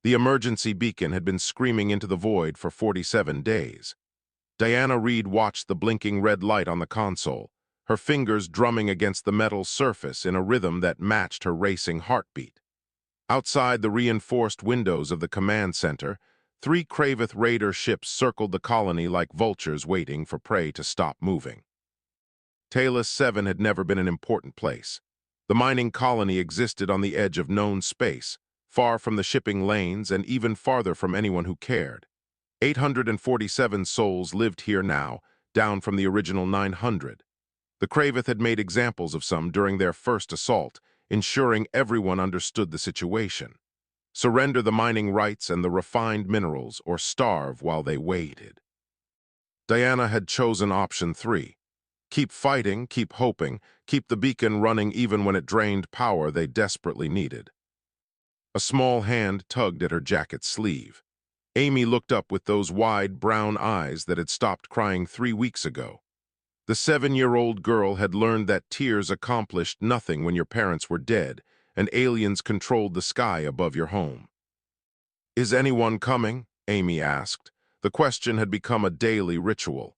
The emergency beacon had been screaming into the void for 47 days. Diana Reed watched the blinking red light on the console, her fingers drumming against the metal surface in a rhythm that matched her racing heartbeat. Outside the reinforced windows of the command center, 3 Kravith Raider ships circled the colony like vultures waiting for prey to stop moving. Talos 7 had never been an important place. The mining colony existed on the edge of known space, far from the shipping lanes and even farther from anyone who cared. 847 souls lived here now, down from the original 900. The Kravith had made examples of some during their first assault, ensuring everyone understood the situation. Surrender the mining rights and the refined minerals, or starve while they waited. Diana had chosen option 3. Keep fighting, keep hoping, keep the beacon running even when it drained power they desperately needed. A small hand tugged at her jacket sleeve. Amy looked up with those wide brown eyes that had stopped crying 3 weeks ago. The 7-year-old girl had learned that tears accomplished nothing when your parents were dead and aliens controlled the sky above your home. "Is anyone coming?" Amy asked. The question had become a daily ritual.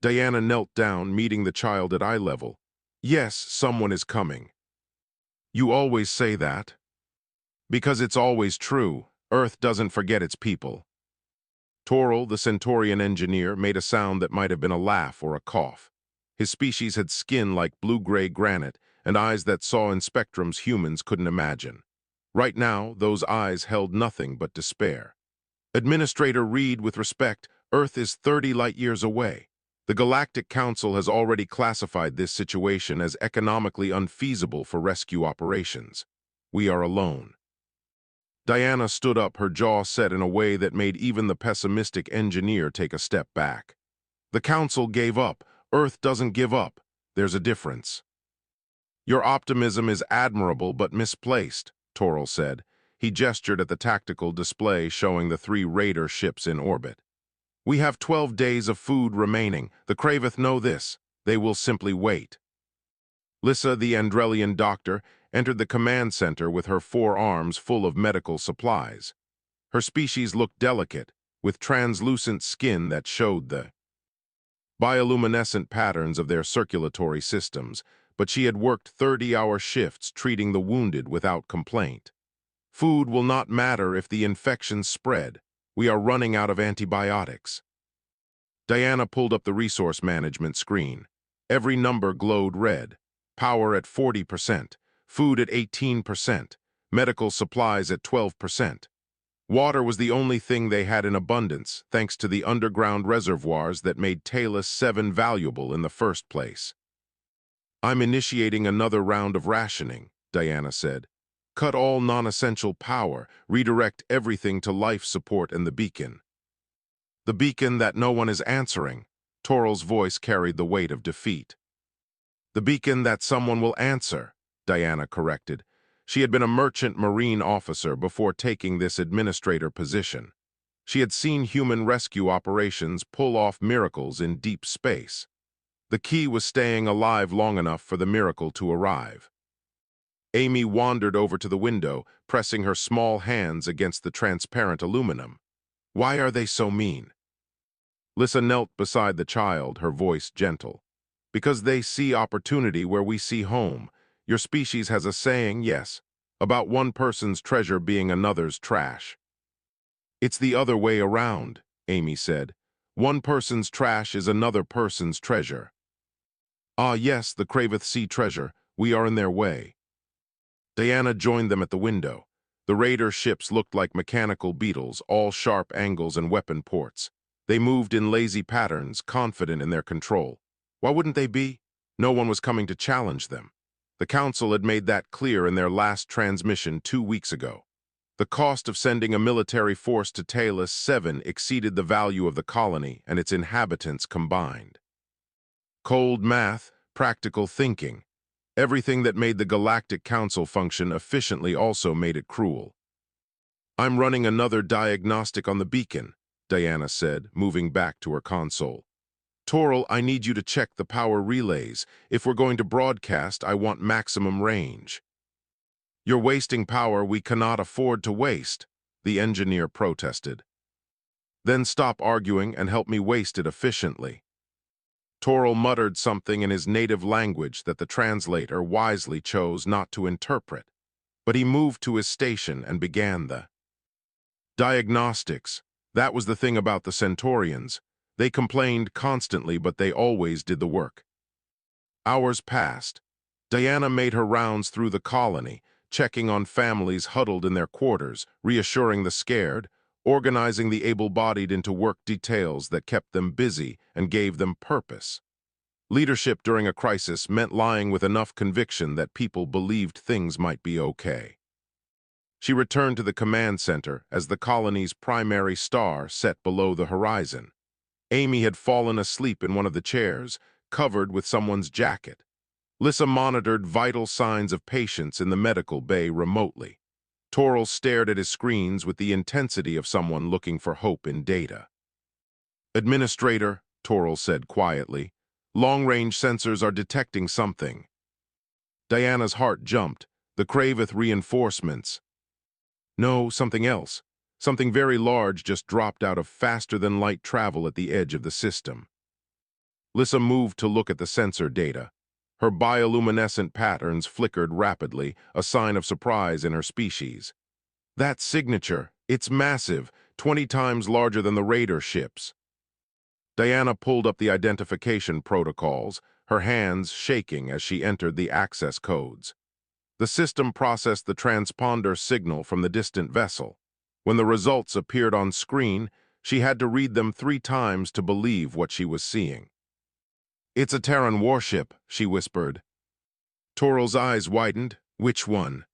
Diana knelt down, meeting the child at eye level. "Yes, someone is coming." "You always say that." "Because it's always true. Earth doesn't forget its people." Toral, the Centaurian engineer, made a sound that might have been a laugh or a cough. His species had skin like blue-gray granite and eyes that saw in spectrums humans couldn't imagine. Right now, those eyes held nothing but despair. "Administrator Reed, with respect, Earth is 30 light-years away. The Galactic Council has already classified this situation as economically unfeasible for rescue operations. We are alone." Diana stood up, her jaw set in a way that made even the pessimistic engineer take a step back. "The Council gave up. Earth doesn't give up. There's a difference." "Your optimism is admirable but misplaced," Toral said. He gestured at the tactical display showing the 3 Raider ships in orbit. "We have 12 days of food remaining. The Kravith know this. They will simply wait." Lissa, the Andrelian doctor, entered the command center with her 4 arms full of medical supplies. Her species looked delicate, with translucent skin that showed the bioluminescent patterns of their circulatory systems, but she had worked 30-hour shifts treating the wounded without complaint. "Food will not matter if the infections spread. We are running out of antibiotics." Diana pulled up the resource management screen. Every number glowed red. Power at 40%, food at 18%, medical supplies at 12%. Water was the only thing they had in abundance, thanks to the underground reservoirs that made Talos 7 valuable in the first place. "I'm initiating another round of rationing," Diana said. "Cut all non-essential power, redirect everything to life support and the beacon." "The beacon that no one is answering." Toral's voice carried the weight of defeat. "The beacon that someone will answer," Diana corrected. She had been a merchant marine officer before taking this administrator position. She had seen human rescue operations pull off miracles in deep space. The key was staying alive long enough for the miracle to arrive. Amy wandered over to the window, pressing her small hands against the transparent aluminum. "Why are they so mean?" Lissa knelt beside the child, her voice gentle. "Because they see opportunity where we see home. Your species has a saying, yes, about one person's treasure being another's trash." "It's the other way around," Amy said. "One person's trash is another person's treasure." "Ah, yes, the Kravith see treasure. We are in their way." Diana joined them at the window. The Raider ships looked like mechanical beetles, all sharp angles and weapon ports. They moved in lazy patterns, confident in their control. Why wouldn't they be? No one was coming to challenge them. The Council had made that clear in their last transmission 2 weeks ago. The cost of sending a military force to Talos 7 exceeded the value of the colony and its inhabitants combined. Cold math, practical thinking. Everything that made the Galactic Council function efficiently also made it cruel. "I'm running another diagnostic on the beacon," Diana said, moving back to her console. "Toral, I need you to check the power relays. If we're going to broadcast, I want maximum range." "You're wasting power we cannot afford to waste," the engineer protested. Then stop arguing and help me waste it efficiently. Toril muttered something in his native language that the translator wisely chose not to interpret, but he moved to his station and began the diagnostics. That was the thing about the Centaurians. They complained constantly, but they always did the work. Hours passed. Diana made her rounds through the colony, checking on families huddled in their quarters, reassuring the scared, organizing the able-bodied into work details that kept them busy and gave them purpose. Leadership during a crisis meant lying with enough conviction that people believed things might be okay. She returned to the command center as the colony's primary star set below the horizon. Amy had fallen asleep in one of the chairs, covered with someone's jacket. Lissa monitored vital signs of patients in the medical bay remotely. Toril stared at his screens with the intensity of someone looking for hope in data. "Administrator," Toril said quietly, "long-range sensors are detecting something." Diana's heart jumped. The Kravith reinforcements. No, something else. Something very large just dropped out of faster-than-light travel at the edge of the system. Lissa moved to look at the sensor data. Her bioluminescent patterns flickered rapidly, a sign of surprise in her species. "That signature, it's massive, 20 times larger than the raider ships." Diana pulled up the identification protocols, her hands shaking as she entered the access codes. The system processed the transponder signal from the distant vessel. When the results appeared on screen, she had to read them 3 times to believe what she was seeing. "It's a Terran warship," she whispered. Toril's eyes widened. "Which one?"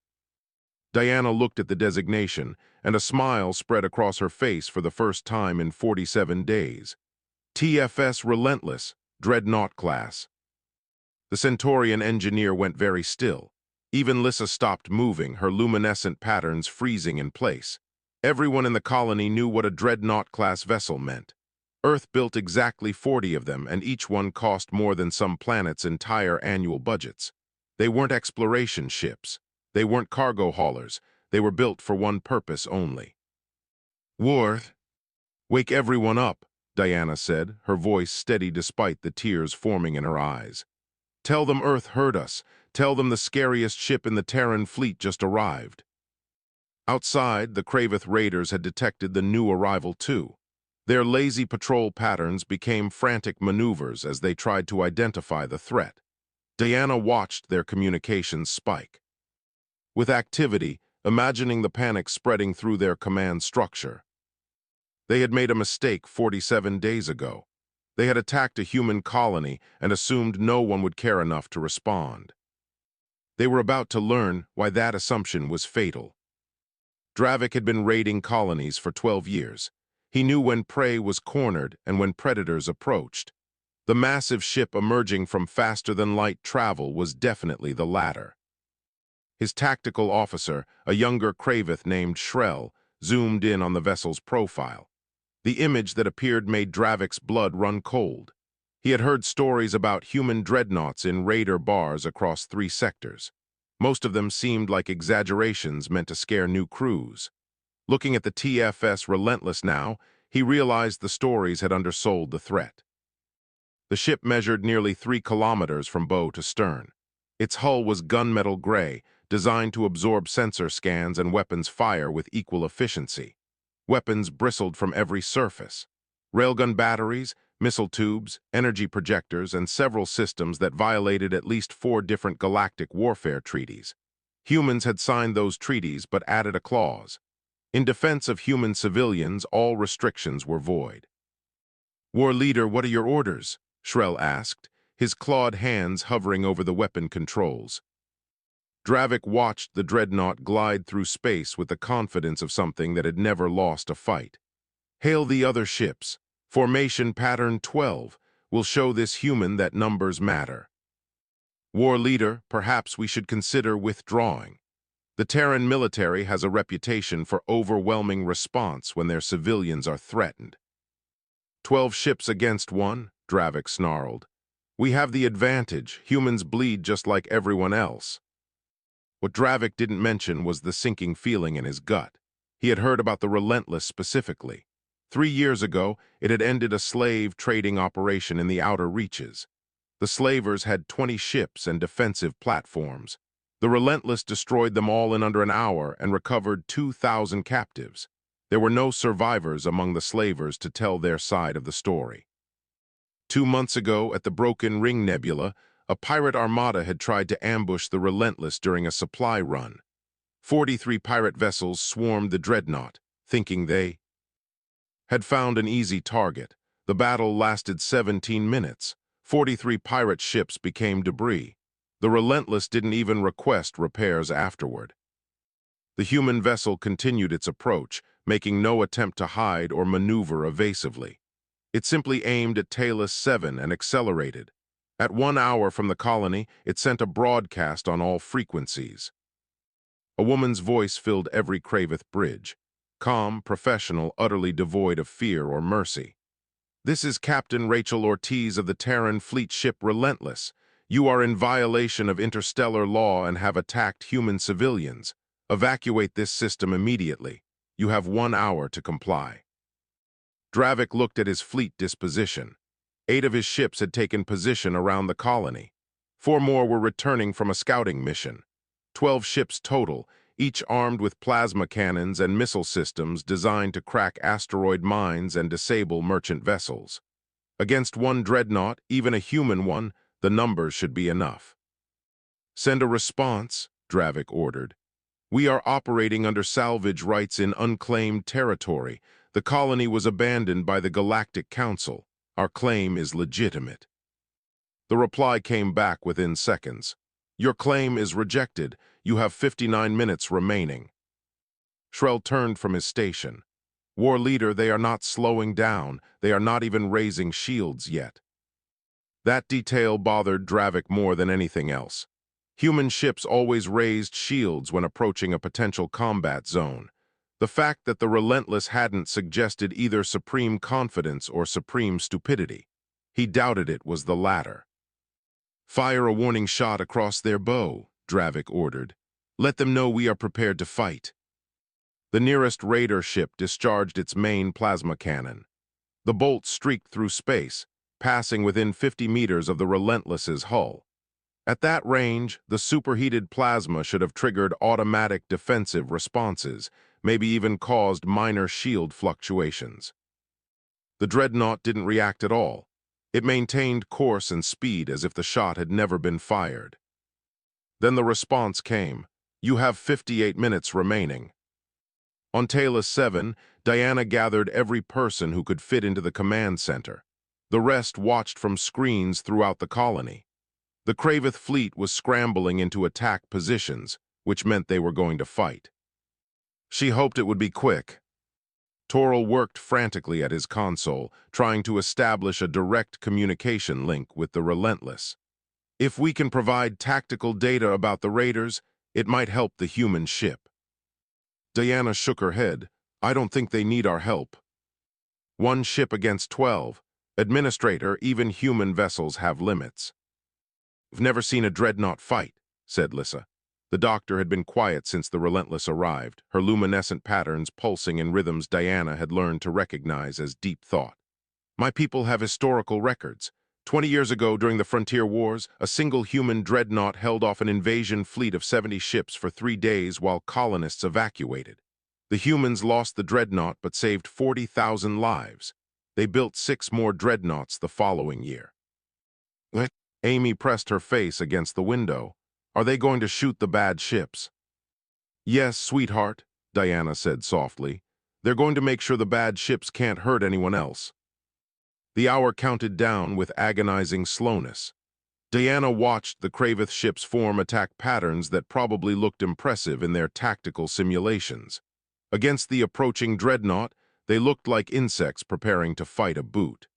Diana looked at the designation, and a smile spread across her face for the first time in 47 days. TFS Relentless, Dreadnought class. The Centaurian engineer went very still. Even Lissa stopped moving, her luminescent patterns freezing in place. Everyone in the colony knew what a Dreadnought-class vessel meant. Earth built exactly 40 of them, and each one cost more than some planets' entire annual budgets. They weren't exploration ships. They weren't cargo haulers. They were built for one purpose only. "War, wake everyone up," Diana said, her voice steady despite the tears forming in her eyes. "Tell them Earth heard us. Tell them the scariest ship in the Terran fleet just arrived." Outside, the Kravith raiders had detected the new arrival too. Their lazy patrol patterns became frantic maneuvers as they tried to identify the threat. Diana watched their communications spike. With activity, imagining the panic spreading through their command structure. They had made a mistake 47 days ago. They had attacked a human colony and assumed no one would care enough to respond. They were about to learn why that assumption was fatal. Dravik had been raiding colonies for 12 years. He knew when prey was cornered and when predators approached. The massive ship emerging from faster-than-light travel was definitely the latter. His tactical officer, a younger Kravith named Shrell, zoomed in on the vessel's profile. The image that appeared made Dravik's blood run cold. He had heard stories about human dreadnoughts in raider bars across 3 sectors. Most of them seemed like exaggerations meant to scare new crews. Looking at the TFS Relentless now, he realized the stories had undersold the threat. The ship measured nearly 3 kilometers from bow to stern. Its hull was gunmetal gray, designed to absorb sensor scans and weapons fire with equal efficiency. Weapons bristled from every surface. Railgun batteries, missile tubes, energy projectors, and several systems that violated at least 4 different galactic warfare treaties. Humans had signed those treaties but added a clause. In defense of human civilians, all restrictions were void. "War leader, what are your orders?" Shrell asked, his clawed hands hovering over the weapon controls. Dravik watched the dreadnought glide through space with the confidence of something that had never lost a fight. "Hail the other ships. Formation pattern 12 will show this human that numbers matter." "War leader, perhaps we should consider withdrawing. The Terran military has a reputation for overwhelming response when their civilians are threatened." 12 ships against 1, Dravik snarled. "We have the advantage. Humans bleed just like everyone else." What Dravik didn't mention was the sinking feeling in his gut. He had heard about the Relentless specifically. 3 years ago, it had ended a slave trading operation in the outer reaches. The slavers had 20 ships and defensive platforms. The Relentless destroyed them all in under an hour and recovered 2,000 captives. There were no survivors among the slavers to tell their side of the story. 2 months ago, at the Broken Ring Nebula, a pirate armada had tried to ambush the Relentless during a supply run. 43 pirate vessels swarmed the dreadnought, thinking they had found an easy target. The battle lasted 17 minutes. 43 pirate ships became debris. The Relentless didn't even request repairs afterward. The human vessel continued its approach, making no attempt to hide or maneuver evasively. It simply aimed at Talos 7 and accelerated. At 1 hour from the colony, it sent a broadcast on all frequencies. A woman's voice filled every Kravith bridge. Calm, professional, utterly devoid of fear or mercy. "This is Captain Rachel Ortiz of the Terran fleet ship Relentless. You are in violation of interstellar law and have attacked human civilians. Evacuate this system immediately. You have 1 hour to comply." Dravik looked at his fleet disposition. 8 of his ships had taken position around the colony. 4 more were returning from a scouting mission. 12 ships total, each armed with plasma cannons and missile systems designed to crack asteroid mines and disable merchant vessels. Against 1 dreadnought, even a human one, the numbers should be enough. "Send a response," Dravik ordered. "We are operating under salvage rights in unclaimed territory. The colony was abandoned by the Galactic Council. Our claim is legitimate." The reply came back within seconds. "Your claim is rejected. You have 59 minutes remaining." Shrell turned from his station. "War leader, they are not slowing down. They are not even raising shields yet." That detail bothered Dravik more than anything else. Human ships always raised shields when approaching a potential combat zone. The fact that the Relentless hadn't suggested either supreme confidence or supreme stupidity. He doubted it was the latter. "Fire a warning shot across their bow," Dravik ordered. "Let them know we are prepared to fight." The nearest raider ship discharged its main plasma cannon. The bolt streaked through space, passing within 50 meters of the Relentless's hull. At that range, the superheated plasma should have triggered automatic defensive responses, maybe even caused minor shield fluctuations. The dreadnought didn't react at all. It maintained course and speed as if the shot had never been fired. Then the response came. "You have 58 minutes remaining." On Talos 7, Diana gathered every person who could fit into the command center. The rest watched from screens throughout the colony. The Kravith fleet was scrambling into attack positions, which meant they were going to fight. She hoped it would be quick. Toril worked frantically at his console, trying to establish a direct communication link with the Relentless. "If we can provide tactical data about the raiders, it might help the human ship." Diana shook her head. "I don't think they need our help." 1 ship against 12. Administrator, even human vessels have limits. "I've never seen a dreadnought fight," said Lissa. The doctor had been quiet since the Relentless arrived, her luminescent patterns pulsing in rhythms Diana had learned to recognize as deep thought. "My people have historical records. 20 years ago, during the Frontier Wars, a single human dreadnought held off an invasion fleet of 70 ships for 3 days while colonists evacuated. The humans lost the dreadnought but saved 40,000 lives. They built 6 more dreadnoughts the following year." "What?" Amy pressed her face against the window. "Are they going to shoot the bad ships?" "Yes, sweetheart," Diana said softly. "They're going to make sure the bad ships can't hurt anyone else." The hour counted down with agonizing slowness. Diana watched the Kravith ships form attack patterns that probably looked impressive in their tactical simulations. Against the approaching dreadnought, they looked like insects preparing to fight a boot.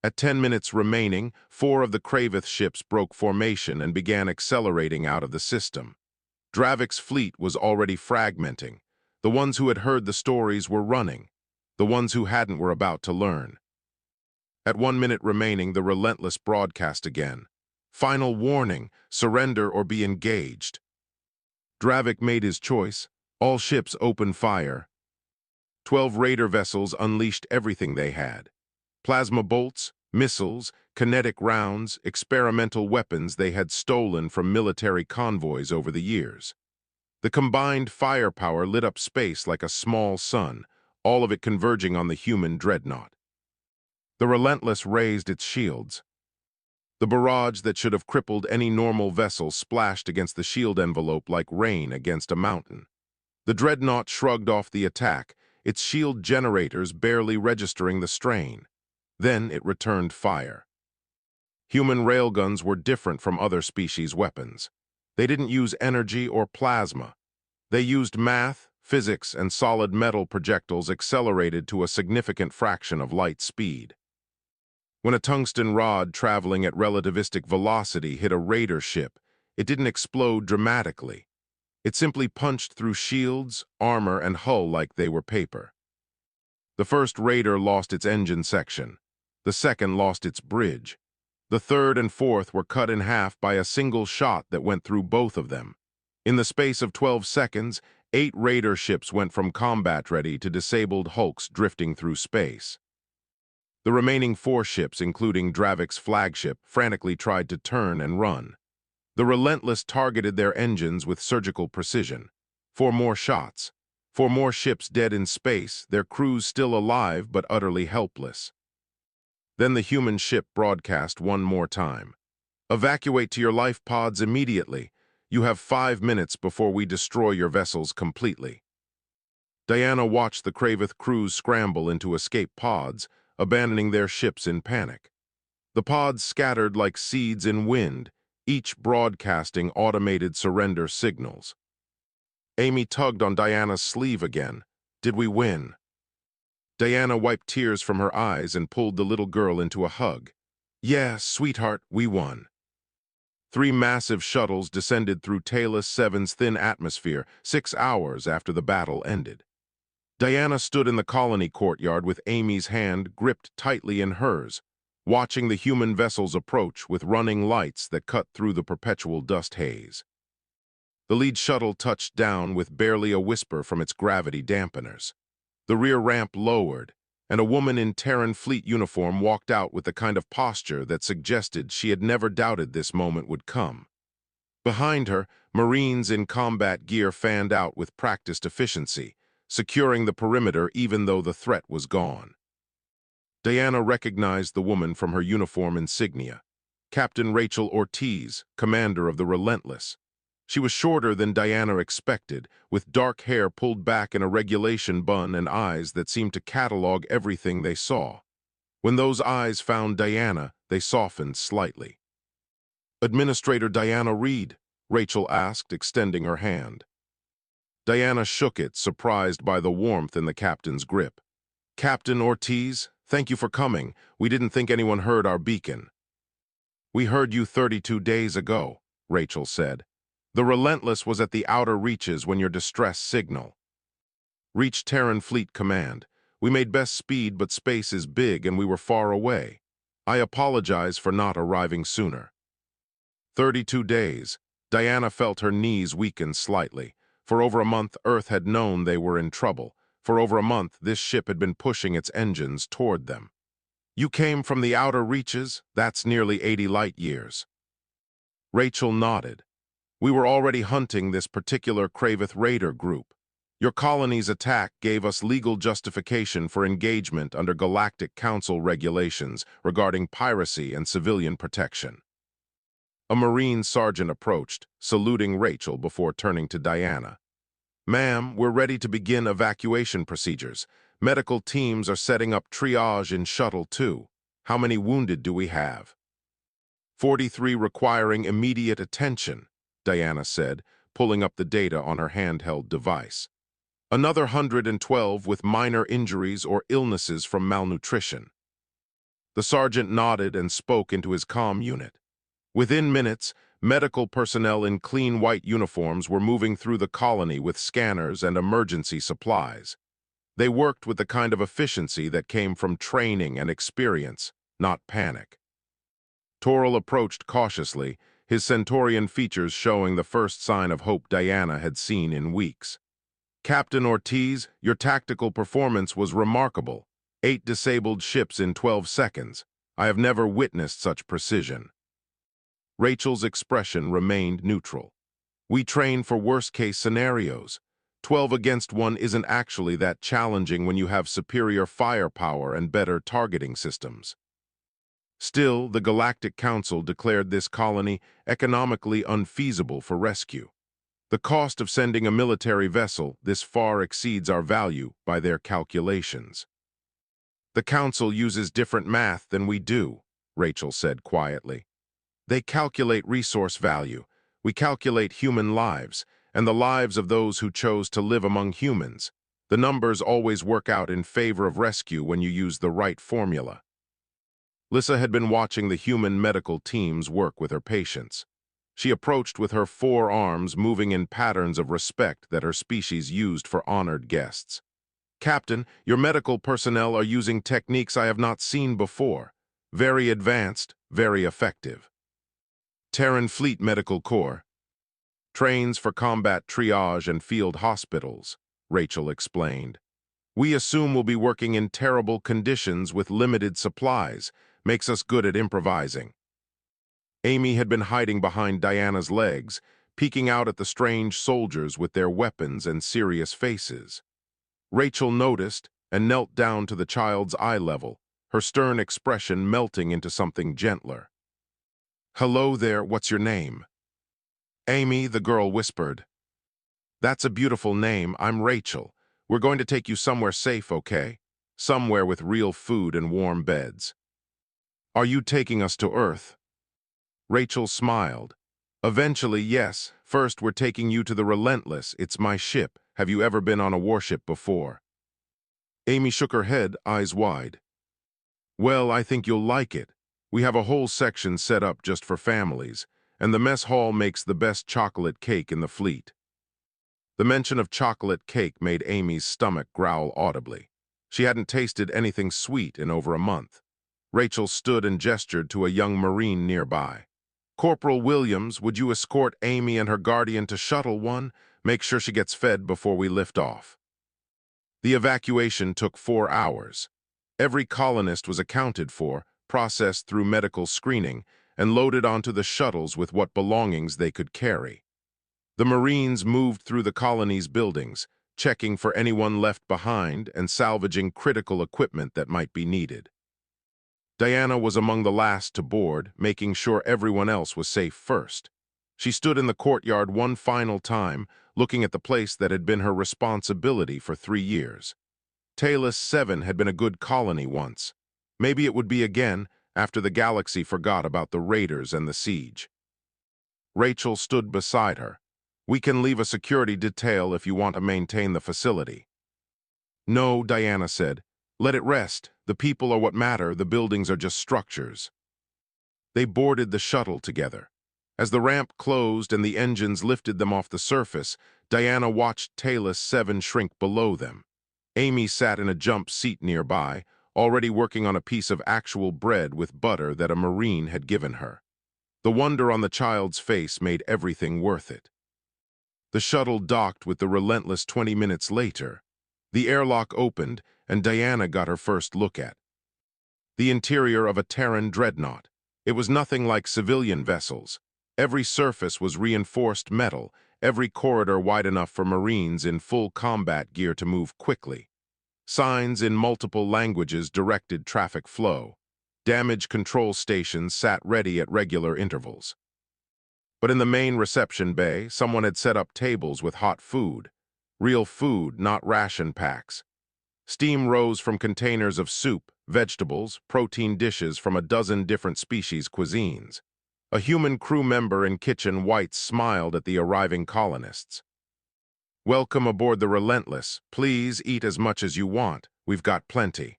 At 10 minutes remaining, 4 of the Kravith ships broke formation and began accelerating out of the system. Dravik's fleet was already fragmenting. The ones who had heard the stories were running. The ones who hadn't were about to learn. At 1 minute remaining, the Relentless broadcast again. "Final warning, surrender or be engaged." Dravik made his choice. All ships opened fire. 12 raider vessels unleashed everything they had. Plasma bolts, missiles, kinetic rounds, experimental weapons they had stolen from military convoys over the years. The combined firepower lit up space like a small sun, all of it converging on the human dreadnought. The Relentless raised its shields. The barrage that should have crippled any normal vessel splashed against the shield envelope like rain against a mountain. The dreadnought shrugged off the attack, its shield generators barely registering the strain. Then it returned fire. Human railguns were different from other species' weapons. They didn't use energy or plasma. They used math, physics, and solid metal projectiles accelerated to a significant fraction of light speed. When a tungsten rod traveling at relativistic velocity hit a raider ship, it didn't explode dramatically. It simply punched through shields, armor, and hull like they were paper. The first raider lost its engine section. The second lost its bridge. The third and fourth were cut in half by a single shot that went through both of them. In the space of 12 seconds, 8 raider ships went from combat-ready to disabled hulks drifting through space. The remaining 4 ships, including Dravik's flagship, frantically tried to turn and run. The Relentless targeted their engines with surgical precision. 4 more shots. 4 more ships dead in space, their crews still alive but utterly helpless. Then the human ship broadcast one more time. "Evacuate to your life pods immediately. You have 5 minutes before we destroy your vessels completely." Diana watched the Kravith crews scramble into escape pods, abandoning their ships in panic. The pods scattered like seeds in wind, each broadcasting automated surrender signals. Amy tugged on Diana's sleeve again. "Did we win?" Diana wiped tears from her eyes and pulled the little girl into a hug. "Yeah, sweetheart, we won." 3 massive shuttles descended through Talos 7's thin atmosphere 6 hours after the battle ended. Diana stood in the colony courtyard with Amy's hand gripped tightly in hers, watching the human vessels approach with running lights that cut through the perpetual dust haze. The lead shuttle touched down with barely a whisper from its gravity dampeners. The rear ramp lowered, and a woman in Terran Fleet uniform walked out with the kind of posture that suggested she had never doubted this moment would come. Behind her, Marines in combat gear fanned out with practiced efficiency, securing the perimeter even though the threat was gone. Diana recognized the woman from her uniform insignia, Captain Rachel Ortiz, commander of the Relentless. She was shorter than Diana expected, with dark hair pulled back in a regulation bun and eyes that seemed to catalog everything they saw. When those eyes found Diana, they softened slightly. "Administrator Diana Reed," Rachel asked, extending her hand. Diana shook it, surprised by the warmth in the captain's grip. "Captain Ortiz, thank you for coming. We didn't think anyone heard our beacon." "We heard you 32 days ago," Rachel said. "The Relentless was at the outer reaches when your distress signal reached Terran Fleet Command. We made best speed, but space is big and we were far away. I apologize for not arriving sooner." 32 days. Diana felt her knees weaken slightly. For over a month, Earth had known they were in trouble. For over a month, this ship had been pushing its engines toward them. "You came from the outer reaches? That's nearly 80 light years." Rachel nodded. "We were already hunting this particular Kravith Raider group. Your colony's attack gave us legal justification for engagement under Galactic Council regulations regarding piracy and civilian protection." A Marine sergeant approached, saluting Rachel before turning to Diana. "Ma'am, we're ready to begin evacuation procedures. Medical teams are setting up triage in Shuttle 2. How many wounded do we have?" 43 requiring immediate attention," Diana said, pulling up the data on her handheld device. "Another 112 with minor injuries or illnesses from malnutrition." The sergeant nodded and spoke into his comm unit. Within minutes, medical personnel in clean white uniforms were moving through the colony with scanners and emergency supplies. They worked with the kind of efficiency that came from training and experience, not panic. Toril approached cautiously, his Centaurian features showing the first sign of hope Diana had seen in weeks. Captain Ortiz, your tactical performance was remarkable. 8 disabled ships in 12 seconds. I have never witnessed such precision. Rachel's expression remained neutral. We train for worst-case scenarios. 12 against 1 isn't actually that challenging when you have superior firepower and better targeting systems. Still, the Galactic Council declared this colony economically unfeasible for rescue. The cost of sending a military vessel this far exceeds our value by their calculations. The Council uses different math than we do, Rachel said quietly. They calculate resource value. We calculate human lives, and the lives of those who chose to live among humans. The numbers always work out in favor of rescue when you use the right formula. Lissa had been watching the human medical teams work with her patients. She approached with her 4 arms moving in patterns of respect that her species used for honored guests. Captain, your medical personnel are using techniques I have not seen before. Very advanced, very effective. Terran Fleet Medical Corps trains for combat triage and field hospitals, Rachel explained. We assume we'll be working in terrible conditions with limited supplies, makes us good at improvising. Amy had been hiding behind Diana's legs, peeking out at the strange soldiers with their weapons and serious faces. Rachel noticed and knelt down to the child's eye level, her stern expression melting into something gentler. "Hello there, what's your name?" "Amy," the girl whispered. "That's a beautiful name, I'm Rachel. We're going to take you somewhere safe, okay? Somewhere with real food and warm beds." "Are you taking us to Earth?" Rachel smiled. "Eventually, yes. First, we're taking you to the Relentless. It's my ship. Have you ever been on a warship before?" Amy shook her head, eyes wide. "Well, I think you'll like it. We have a whole section set up just for families, and the mess hall makes the best chocolate cake in the fleet." The mention of chocolate cake made Amy's stomach growl audibly. She hadn't tasted anything sweet in over a month. Rachel stood and gestured to a young Marine nearby. "Corporal Williams, would you escort Amy and her guardian to Shuttle 1? Make sure she gets fed before we lift off." The evacuation took 4 hours. Every colonist was accounted for, processed through medical screening, and loaded onto the shuttles with what belongings they could carry. The Marines moved through the colony's buildings, checking for anyone left behind and salvaging critical equipment that might be needed. Diana was among the last to board, making sure everyone else was safe first. She stood in the courtyard one final time, looking at the place that had been her responsibility for 3 years. Talos 7 had been a good colony once. Maybe it would be again, after the galaxy forgot about the raiders and the siege. Rachel stood beside her. "We can leave a security detail if you want to maintain the facility." "No," Diana said. "Let it rest. The people are what matter, the buildings are just structures." They boarded the shuttle together. As the ramp closed and the engines lifted them off the surface, Diana watched Talos 7 shrink below them. Amy sat in a jump seat nearby, already working on a piece of actual bread with butter that a Marine had given her. The wonder on the child's face made everything worth it. The shuttle docked with the Relentless 20 minutes later. The airlock opened, and Diana got her first look at the interior of a Terran dreadnought. It was nothing like civilian vessels. Every surface was reinforced metal, every corridor wide enough for Marines in full combat gear to move quickly. Signs in multiple languages directed traffic flow. Damage control stations sat ready at regular intervals. But in the main reception bay, someone had set up tables with hot food. Real food, not ration packs. Steam rose from containers of soup, vegetables, protein dishes from a dozen different species cuisines. A human crew member in kitchen whites smiled at the arriving colonists. "Welcome aboard the Relentless. Please eat as much as you want. We've got plenty."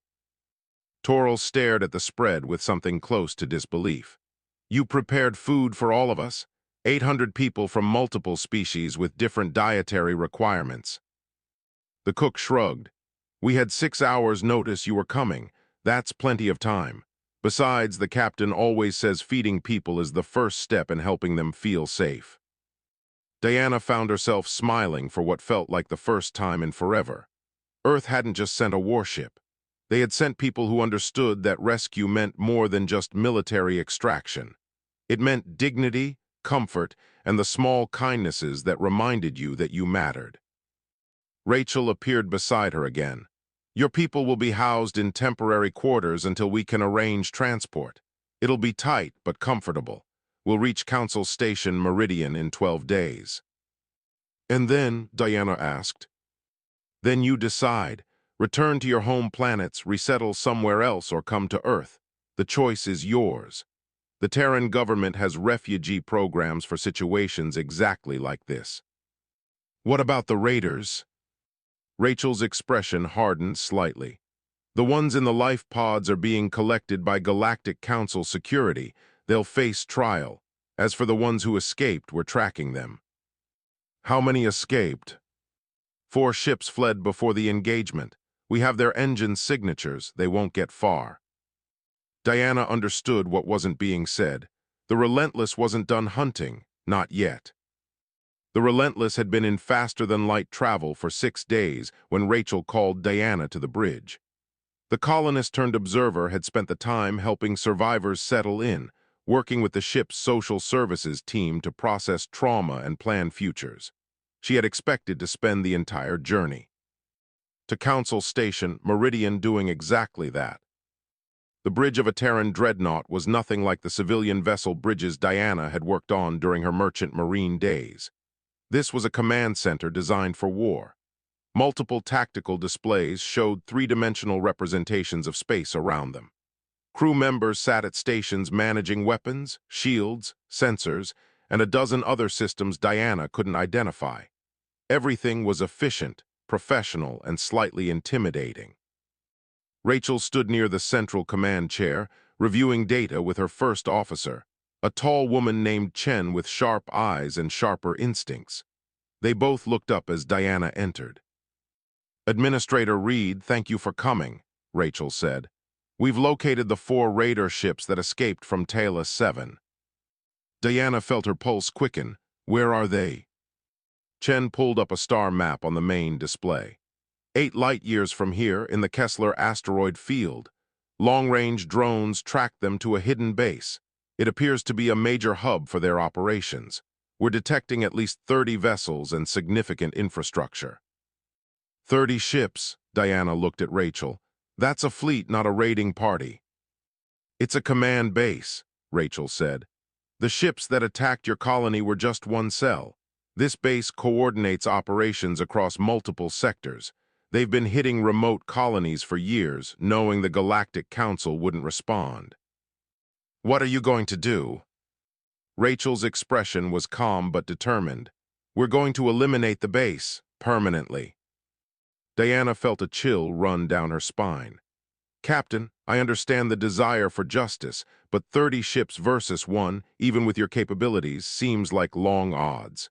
Toral stared at the spread with something close to disbelief. "You prepared food for all of us? 800 people from multiple species with different dietary requirements." The cook shrugged. "We had 6 hours notice you were coming. That's plenty of time. Besides, the captain always says feeding people is the first step in helping them feel safe." Diana found herself smiling for what felt like the first time in forever. Earth hadn't just sent a warship. They had sent people who understood that rescue meant more than just military extraction. It meant dignity, comfort, and the small kindnesses that reminded you that you mattered. Rachel appeared beside her again. Your people will be housed in temporary quarters until we can arrange transport. It'll be tight but comfortable. We'll reach Council Station Meridian in 12 days. And then, Diana asked, then you decide. Return to your home planets, resettle somewhere else, or come to Earth. The choice is yours. The Terran government has refugee programs for situations exactly like this. What about the Raiders? Rachel's expression hardened slightly. The ones in the life pods are being collected by Galactic Council security. They'll face trial. As for the ones who escaped, we're tracking them. How many escaped? 4 ships fled before the engagement. We have their engine signatures. They won't get far. Diana understood what wasn't being said. The Relentless wasn't done hunting. Not yet. The Relentless had been in faster-than-light travel for 6 days when Rachel called Diana to the bridge. The colonist-turned-observer had spent the time helping survivors settle in, working with the ship's social services team to process trauma and plan futures. She had expected to spend the entire journey. To Council Station, Meridian doing exactly that. The bridge of a Terran dreadnought was nothing like the civilian vessel bridges Diana had worked on during her merchant marine days. This was a command center designed for war. Multiple tactical displays showed 3-dimensional representations of space around them. Crew members sat at stations managing weapons, shields, sensors, and a dozen other systems Diana couldn't identify. Everything was efficient, professional, and slightly intimidating. Rachel stood near the central command chair, reviewing data with her first officer, a tall woman named Chen with sharp eyes and sharper instincts. They both looked up as Diana entered. Administrator Reed, thank you for coming, Rachel said. We've located the 4 raider ships that escaped from Talos 7. Diana felt her pulse quicken. Where are they? Chen pulled up a star map on the main display. 8 light-years from here, in the Kessler asteroid field. Long-range drones tracked them to a hidden base. It appears to be a major hub for their operations. We're detecting at least 30 vessels and significant infrastructure. 30 ships, Diana looked at Rachel. That's a fleet, not a raiding party. It's a command base, Rachel said. The ships that attacked your colony were just one cell. This base coordinates operations across multiple sectors. They've been hitting remote colonies for years, knowing the Galactic Council wouldn't respond. What are you going to do? Rachel's expression was calm but determined. We're going to eliminate the base, permanently. Diana felt a chill run down her spine. Captain, I understand the desire for justice, but 30 ships versus 1, even with your capabilities, seems like long odds.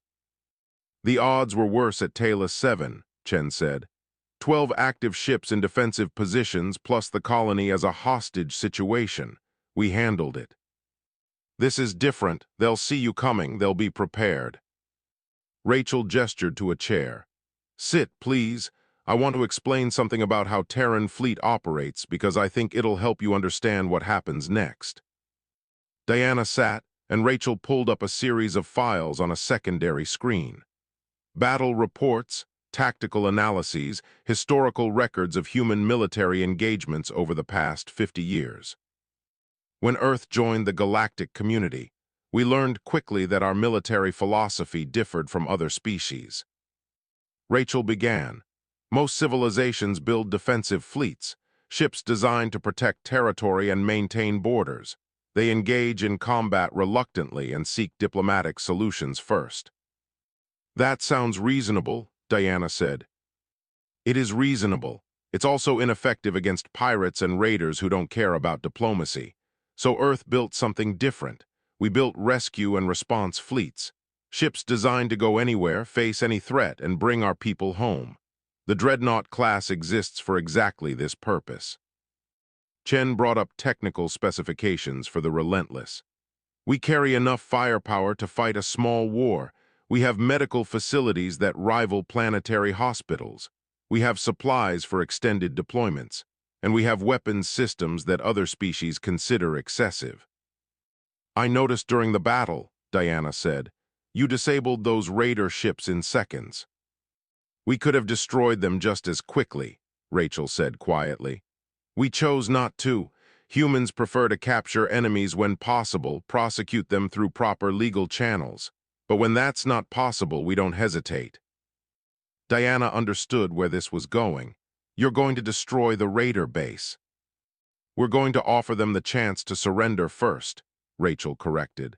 The odds were worse at Talos 7, Chen said. 12 active ships in defensive positions plus the colony as a hostage situation. We handled it. This is different. They'll see you coming. They'll be prepared. Rachel gestured to a chair. Sit, please. I want to explain something about how Terran fleet operates because I think it'll help you understand what happens next. Diana sat, and Rachel pulled up a series of files on a secondary screen. Battle reports, tactical analyses, historical records of human military engagements over the past 50 years. When Earth joined the galactic community, we learned quickly that our military philosophy differed from other species. Rachel began. Most civilizations build defensive fleets, ships designed to protect territory and maintain borders. They engage in combat reluctantly and seek diplomatic solutions first. That sounds reasonable, Diana said. It is reasonable. It's also ineffective against pirates and raiders who don't care about diplomacy. So Earth built something different. We built rescue and response fleets. Ships designed to go anywhere, face any threat, and bring our people home. The Dreadnought class exists for exactly this purpose. Chen brought up technical specifications for the Relentless. We carry enough firepower to fight a small war. We have medical facilities that rival planetary hospitals. We have supplies for extended deployments. And we have weapons systems that other species consider excessive. I noticed during the battle, Diana said, you disabled those raider ships in seconds. We could have destroyed them just as quickly, Rachel said quietly. We chose not to. Humans prefer to capture enemies when possible, prosecute them through proper legal channels. But when that's not possible, we don't hesitate. Diana understood where this was going. You're going to destroy the raider base. We're going to offer them the chance to surrender first, Rachel corrected.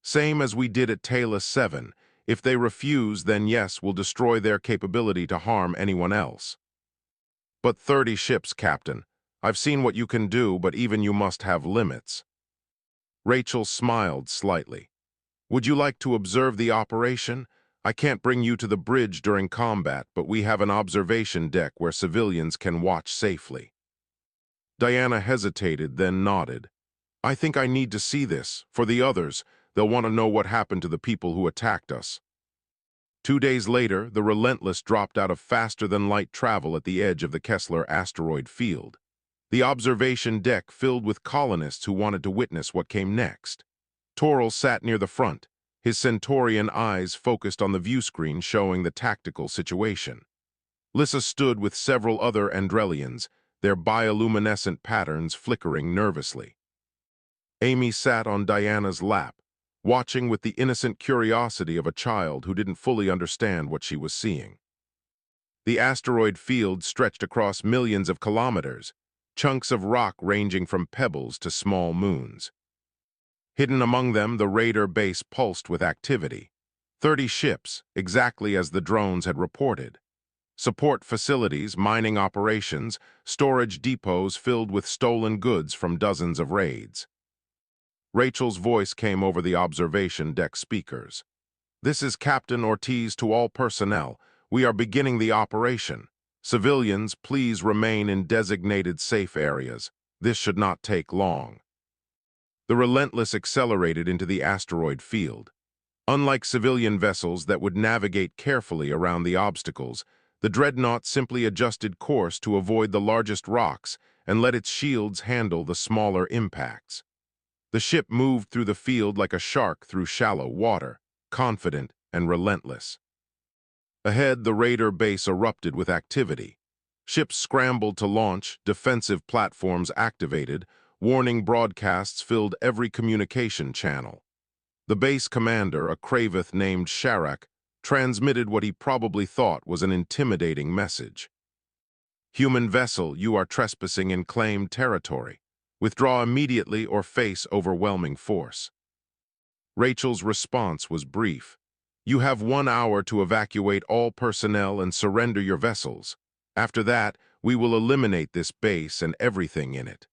Same as we did at Talos 7. If they refuse, then yes, we'll destroy their capability to harm anyone else. But 30 ships, Captain. I've seen what you can do, but even you must have limits. Rachel smiled slightly. Would you like to observe the operation? I can't bring you to the bridge during combat, but we have an observation deck where civilians can watch safely. Diana hesitated, then nodded. I think I need to see this. For the others, they'll want to know what happened to the people who attacked us. 2 days later, the Relentless dropped out of faster-than-light travel at the edge of the Kessler asteroid field. The observation deck filled with colonists who wanted to witness what came next. Toril sat near the front, his Centaurian eyes focused on the viewscreen showing the tactical situation. Lyssa stood with several other Andrelians, their bioluminescent patterns flickering nervously. Amy sat on Diana's lap, watching with the innocent curiosity of a child who didn't fully understand what she was seeing. The asteroid field stretched across millions of kilometers, chunks of rock ranging from pebbles to small moons. Hidden among them, the raider base pulsed with activity. 30 ships, exactly as the drones had reported. Support facilities, mining operations, storage depots filled with stolen goods from dozens of raids. Rachel's voice came over the observation deck speakers. This is Captain Ortiz to all personnel. We are beginning the operation. Civilians, please remain in designated safe areas. This should not take long. The Relentless accelerated into the asteroid field. Unlike civilian vessels that would navigate carefully around the obstacles, the dreadnought simply adjusted course to avoid the largest rocks and let its shields handle the smaller impacts. The ship moved through the field like a shark through shallow water, confident and relentless. Ahead, the raider base erupted with activity. Ships scrambled to launch, defensive platforms activated, warning broadcasts filled every communication channel. The base commander, a Kravith named Sharak, transmitted what he probably thought was an intimidating message. Human vessel, you are trespassing in claimed territory. Withdraw immediately or face overwhelming force. Rachel's response was brief. You have 1 hour to evacuate all personnel and surrender your vessels. After that, we will eliminate this base and everything in it.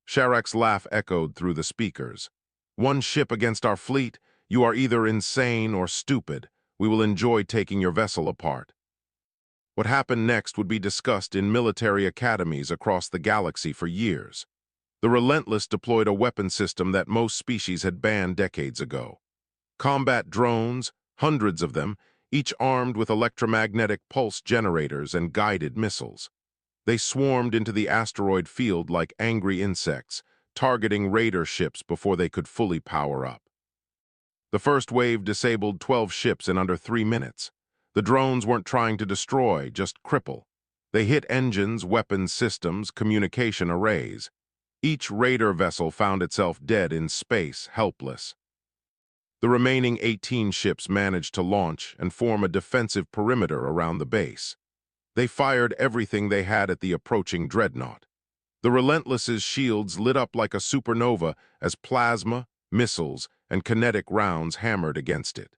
Sharak's laugh echoed through the speakers. 1 ship against our fleet? You are either insane or stupid. We will enjoy taking your vessel apart. What happened next would be discussed in military academies across the galaxy for years. The Relentless deployed a weapon system that most species had banned decades ago. Combat drones, hundreds of them, each armed with electromagnetic pulse generators and guided missiles. They swarmed into the asteroid field like angry insects, targeting raider ships before they could fully power up. The first wave disabled 12 ships in under 3 minutes. The drones weren't trying to destroy, just cripple. They hit engines, weapons systems, communication arrays. Each raider vessel found itself dead in space, helpless. The remaining 18 ships managed to launch and form a defensive perimeter around the base. They fired everything they had at the approaching dreadnought. The Relentless's shields lit up like a supernova as plasma, missiles, and kinetic rounds hammered against it.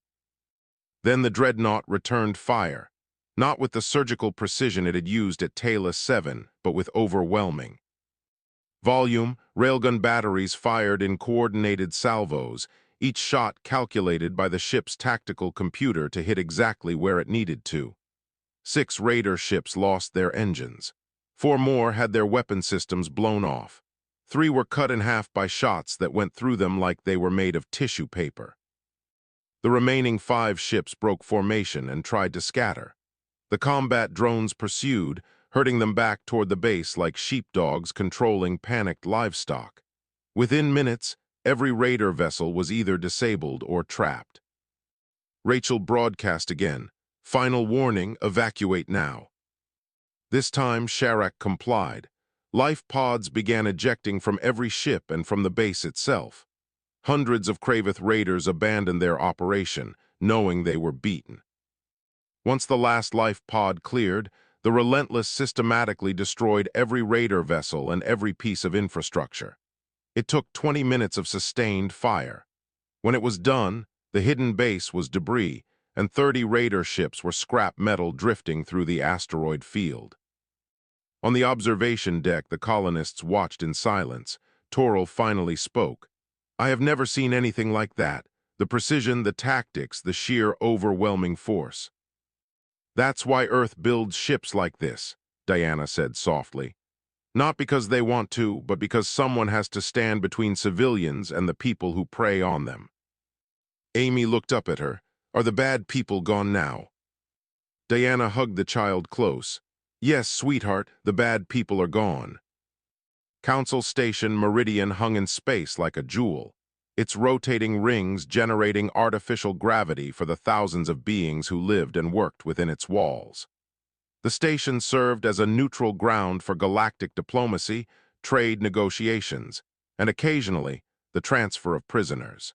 Then the dreadnought returned fire, not with the surgical precision it had used at Talos 7, but with overwhelming volume. Railgun batteries fired in coordinated salvos, each shot calculated by the ship's tactical computer to hit exactly where it needed to. 6 raider ships lost their engines. 4 more had their weapon systems blown off. 3 were cut in half by shots that went through them like they were made of tissue paper. The remaining 5 ships broke formation and tried to scatter. The combat drones pursued, herding them back toward the base like sheepdogs controlling panicked livestock. Within minutes, every raider vessel was either disabled or trapped. Rachel broadcast again. Final warning, evacuate now. This time, Sharak complied. Life pods began ejecting from every ship and from the base itself. Hundreds of Kravith raiders abandoned their operation, knowing they were beaten. Once the last life pod cleared, the Relentless systematically destroyed every raider vessel and every piece of infrastructure. It took 20 minutes of sustained fire. When it was done, the hidden base was debris, and 30 raider ships were scrap metal drifting through the asteroid field. On the observation deck, the colonists watched in silence. Toril finally spoke. "I have never seen anything like that. The precision, the tactics, the sheer overwhelming force." "That's why Earth builds ships like this," Diana said softly. "Not because they want to, but because someone has to stand between civilians and the people who prey on them." Amy looked up at her. "Are the bad people gone now?" Diana hugged the child close. "Yes, sweetheart, the bad people are gone." Council Station Meridian hung in space like a jewel, its rotating rings generating artificial gravity for the thousands of beings who lived and worked within its walls. The station served as a neutral ground for galactic diplomacy, trade negotiations, and occasionally the transfer of prisoners.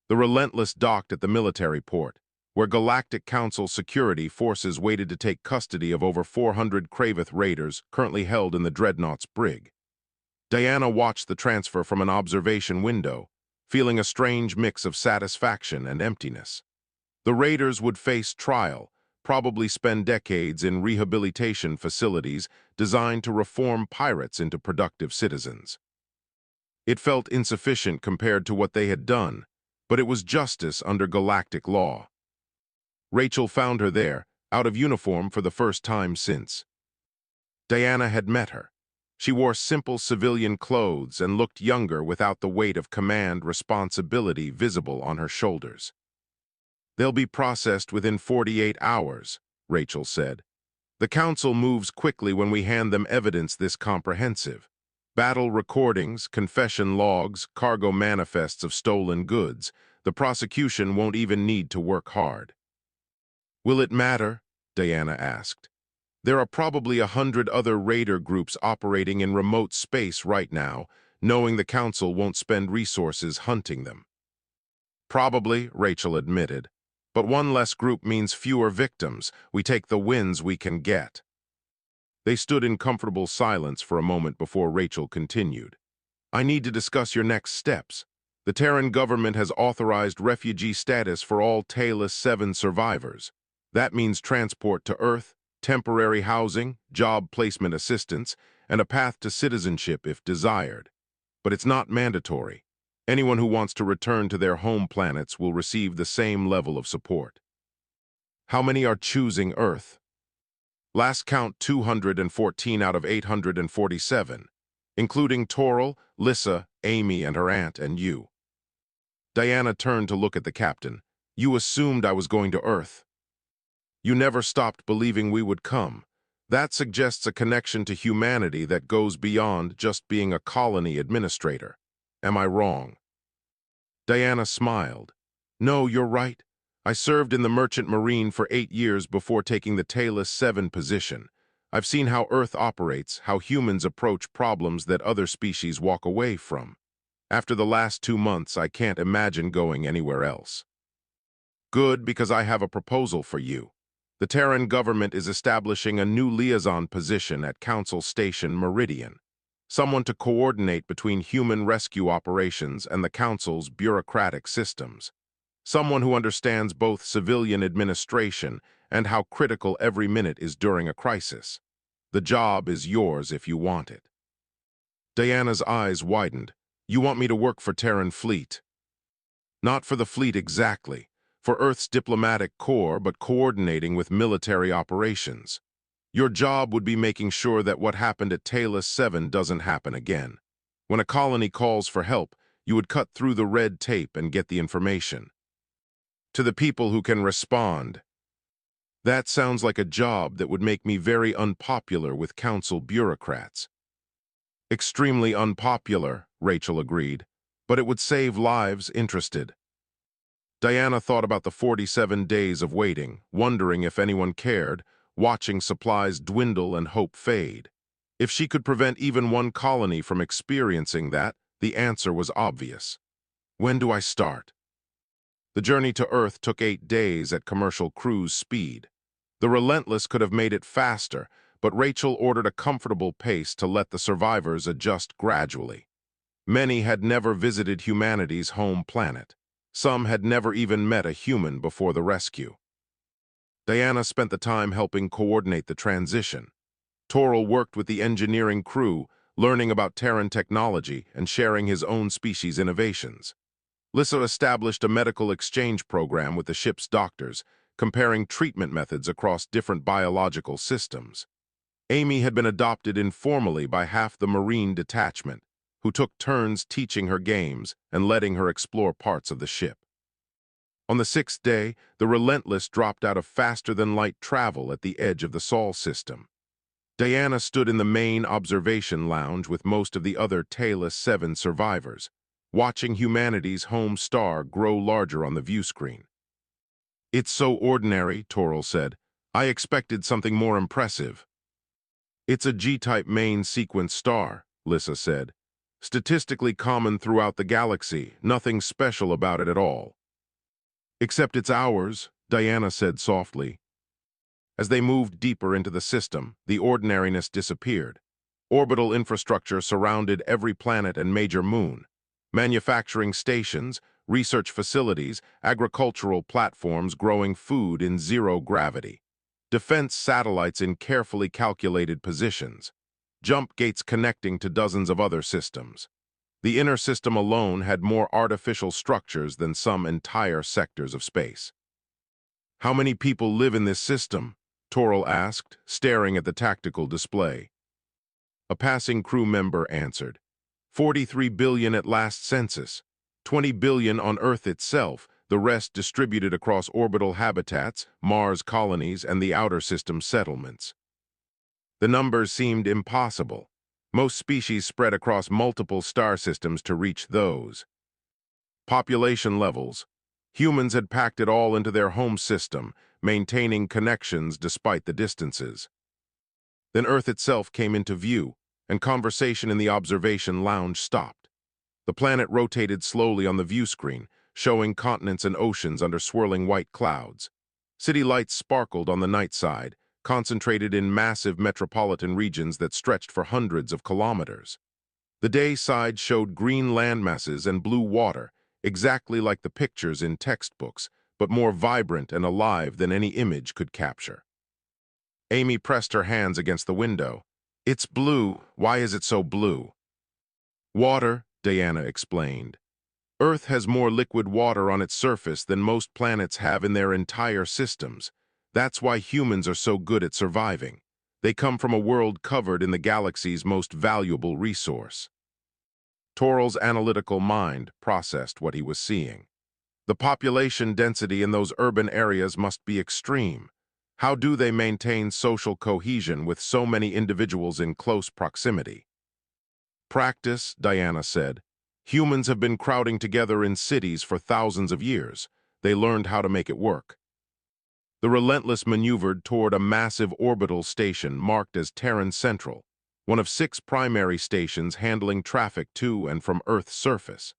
The Relentless docked at the military port, where Galactic Council security forces waited to take custody of over 400 Kravith raiders currently held in the Dreadnought's brig. Diana watched the transfer from an observation window, feeling a strange mix of satisfaction and emptiness. The raiders would face trial, probably spend decades in rehabilitation facilities designed to reform pirates into productive citizens. It felt insufficient compared to what they had done, but it was justice under galactic law. Rachel found her there, out of uniform for the first time since. Diana had met her. She wore simple civilian clothes and looked younger without the weight of command responsibility visible on her shoulders. "They'll be processed within 48 hours, Rachel said. "The Council moves quickly when we hand them evidence this comprehensive. Battle recordings, confession logs, cargo manifests of stolen goods. The prosecution won't even need to work hard." "Will it matter?" Diana asked. "There are probably 100 other raider groups operating in remote space right now, knowing the Council won't spend resources hunting them." "Probably," Rachel admitted. "But one less group means fewer victims. We take the wins we can get." They stood in comfortable silence for a moment before Rachel continued. "I need to discuss your next steps. The Terran government has authorized refugee status for all Talos 7 survivors. That means transport to Earth, temporary housing, job placement assistance, and a path to citizenship if desired. But it's not mandatory. Anyone who wants to return to their home planets will receive the same level of support." "How many are choosing Earth?" "Last count 214 out of 847, including Toril, Lissa, Amy and her aunt, and you." Diana turned to look at the captain. "You assumed I was going to Earth. You never stopped believing we would come. That suggests a connection to humanity that goes beyond just being a colony administrator. Am I wrong?" Diana smiled. "No, you're right. I served in the Merchant Marine for 8 years before taking the Talos 7 position. I've seen how Earth operates, how humans approach problems that other species walk away from. After the last 2 months, I can't imagine going anywhere else." "Good, because I have a proposal for you. The Terran government is establishing a new liaison position at Council Station Meridian. Someone to coordinate between human rescue operations and the Council's bureaucratic systems. Someone who understands both civilian administration and how critical every minute is during a crisis. The job is yours if you want it." Diana's eyes widened. "You want me to work for Terran Fleet?" "Not for the fleet exactly. For Earth's diplomatic corps, but coordinating with military operations. Your job would be making sure that what happened at Talos 7 doesn't happen again. When a colony calls for help, you would cut through the red tape and get the information." To the people who can respond. That sounds like a job that would make me very unpopular with council bureaucrats. Extremely unpopular, Rachel agreed, but it would save lives interested. Diana thought about the 47 days of waiting, wondering if anyone cared, watching supplies dwindle and hope fade. If she could prevent even one colony from experiencing that, the answer was obvious. When do I start? The journey to Earth took 8 days at commercial cruise speed. The Relentless could have made it faster, but Rachel ordered a comfortable pace to let the survivors adjust gradually. Many had never visited humanity's home planet. Some had never even met a human before the rescue. Diana spent the time helping coordinate the transition. Toril worked with the engineering crew, learning about Terran technology and sharing his own species' innovations. Lissa established a medical exchange program with the ship's doctors, comparing treatment methods across different biological systems. Amy had been adopted informally by half the Marine detachment, who took turns teaching her games and letting her explore parts of the ship. On the 6th day, the Relentless dropped out of faster-than-light travel at the edge of the Sol system. Diana stood in the main observation lounge with most of the other Taylor 7 survivors, watching humanity's home star grow larger on the view screen. "It's so ordinary," Toril said. "I expected something more impressive." "It's a G-type main sequence star," Lissa said. "Statistically common throughout the galaxy, nothing special about it at all." "Except it's ours," Diana said softly. As they moved deeper into the system, the ordinariness disappeared. Orbital infrastructure surrounded every planet and major moon. Manufacturing stations, research facilities, agricultural platforms growing food in zero gravity. Defense satellites in carefully calculated positions. Jump gates connecting to dozens of other systems. The inner system alone had more artificial structures than some entire sectors of space. "How many people live in this system?" Toril asked, staring at the tactical display. A passing crew member answered. 43 billion at last census, 20 billion on Earth itself, the rest distributed across orbital habitats, Mars colonies, and the outer system settlements. The numbers seemed impossible. Most species spread across multiple star systems to reach those. Population levels. Humans had packed it all into their home system, maintaining connections despite the distances. Then Earth itself came into view, and conversation in the observation lounge stopped. The planet rotated slowly on the view screen, showing continents and oceans under swirling white clouds. City lights sparkled on the night side, concentrated in massive metropolitan regions that stretched for hundreds of kilometers. The day side showed green landmasses and blue water, exactly like the pictures in textbooks, but more vibrant and alive than any image could capture. Amy pressed her hands against the window. "It's blue. Why is it so blue?" "Water," Diana explained. "Earth has more liquid water on its surface than most planets have in their entire systems. That's why humans are so good at surviving. They come from a world covered in the galaxy's most valuable resource." Toril's analytical mind processed what he was seeing. The population density in those urban areas must be extreme. How do they maintain social cohesion with so many individuals in close proximity? "Practice," Diana said. "Humans have been crowding together in cities for thousands of years. They learned how to make it work." The Relentless maneuvered toward a massive orbital station marked as Terran Central, one of 6 primary stations handling traffic to and from Earth's surface.